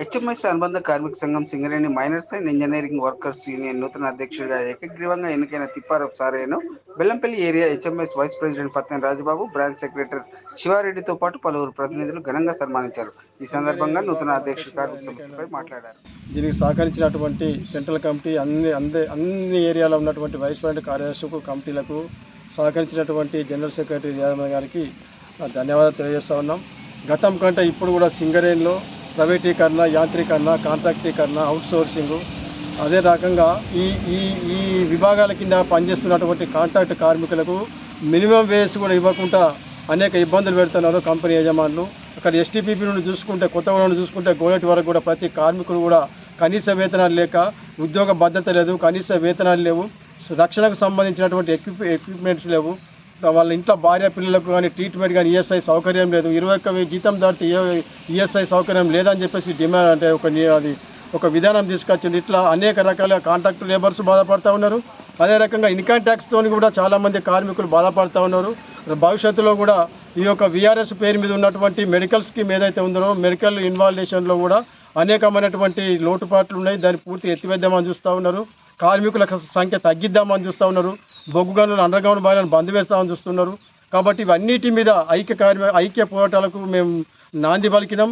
HMS అనుబంధ కార్మిక సంఘం Singareni miners and engineering workers union నూతన అధ్యక్షుడిగా ఏకగ్రీవంగా ఎన్నికైన తిప్పారపు సారయ్యను Bellampalli area HMS vice president Pattina Rajababu, branch secretary శివారెడ్డితో పాటు పలువురు ప్రతినిధులు ఘనంగా సన్మానించారు. ఈ సందర్భంగా నూతన అధ్యక్షుడు కార్మిక సమస్యలపై మాట్లాడారు. దీనికి సహకరించినటువంటి సెంట్రల్ కమిటీ అన్ని ఏరియాలో ఉన్నటువంటి వైస్ ప్రెసిడెంట్ కార్యదర్శులకు కమిటీలకు సహకరించినటువంటి జనరల్ సెక్రటరీ యాదమ్మ గారికి ధన్యవాదాలు తెలియజేస్తూ ఉన్నాం. గతం కంటే ఇప్పుడు కూడా సింగరేణిలో ప్రైవేటీకరణ, యాంత్రీకరణ, కాంట్రాక్టీకరణ, అవుట్సోర్సింగు, అదే రకంగా ఈ ఈ ఈ విభాగాల కింద పనిచేస్తున్నటువంటి కాంట్రాక్ట్ కార్మికులకు మినిమం వేస్ కూడా ఇవ్వకుండా అనేక ఇబ్బందులు పెడుతున్నారు కంపెనీ యజమానులు. అక్కడ ఎస్టీపీపీ నుండి చూసుకుంటే, కొత్తగూడెం నుండి చూసుకుంటే గోడటి వరకు కూడా ప్రతి కార్మికులు కూడా కనీస వేతనాలు లేక, ఉద్యోగ భద్రత లేదు, కనీస వేతనాలు లేవు, రక్షణకు సంబంధించినటువంటి ఎక్విప్మెంట్స్ లేవు, వాళ్ళ ఇంట్లో భార్య పిల్లలకు కానీ ట్రీట్మెంట్ కానీ ఈఎస్ఐ సౌకర్యం లేదు, 21,000 జీతం దాటితే ఈఎస్ఐ సౌకర్యం లేదని చెప్పేసి డిమాండ్ అంటే ఒక విధానం తీసుకొచ్చింది. ఇట్లా అనేక రకాల కాంట్రాక్ట్ లేబర్స్ బాధపడుతూ ఉన్నారు. అదే రకంగా ఇన్కమ్ ట్యాక్స్తో కూడా చాలామంది కార్మికులు బాధపడుతూ ఉన్నారు. భవిష్యత్తులో కూడా ఈ యొక్క విఆర్ఎస్ పేరు మీద ఉన్నటువంటి మెడికల్ స్కీమ్ ఏదైతే ఉందో, మెడికల్ ఇన్వాల్వేషన్లో కూడా అనేకమైనటువంటి లోటుపాట్లు ఉన్నాయి. దాన్ని పూర్తి ఎత్తివేద్దామని చూస్తూ ఉన్నారు. కార్మికుల సంఖ్య తగ్గిద్దామని చూస్తూ ఉన్నారు. బొగ్గు గనులను, అండర్ గ్రౌండ్ బాయిలను బంద్ వేస్తామని చూస్తున్నారు. కాబట్టి ఇవన్నిటి మీద ఐక్య పోరాటాలకు మేము నాంది పలికినాం.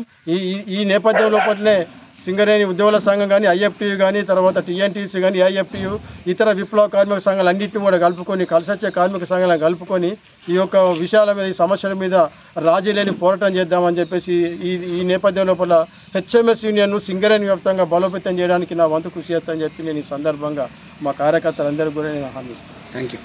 ఈ నేపథ్యం లోపలనే సింగరేణి ఉద్యోగుల సంఘం కానీ, ఐఎఫ్టీయు కానీ, తర్వాత టీఎన్టీసీ కానీ, ఐఎఫ్టీయు, ఇతర విప్లవ కార్మిక సంఘాలు అన్నింటినీ కూడా కలుపుకొని, కలిసొచ్చే కార్మిక సంఘాలను కలుపుకొని ఈ యొక్క విషయాల మీద, ఈ సమస్యల మీద రాజీ లేని పోరాటం చేద్దామని చెప్పేసి ఈ నేపథ్యం లోపల హెచ్ఎంఎస్ యూనియన్ను సింగరేణి వ్యాప్తంగా బలోపేతం చేయడానికి నా వంతు కృషి చేస్తానని చెప్పి నేను ఈ సందర్భంగా మా కార్యకర్తలందరికీ కూడా నేను హామీ ఇస్తాను. Thank you.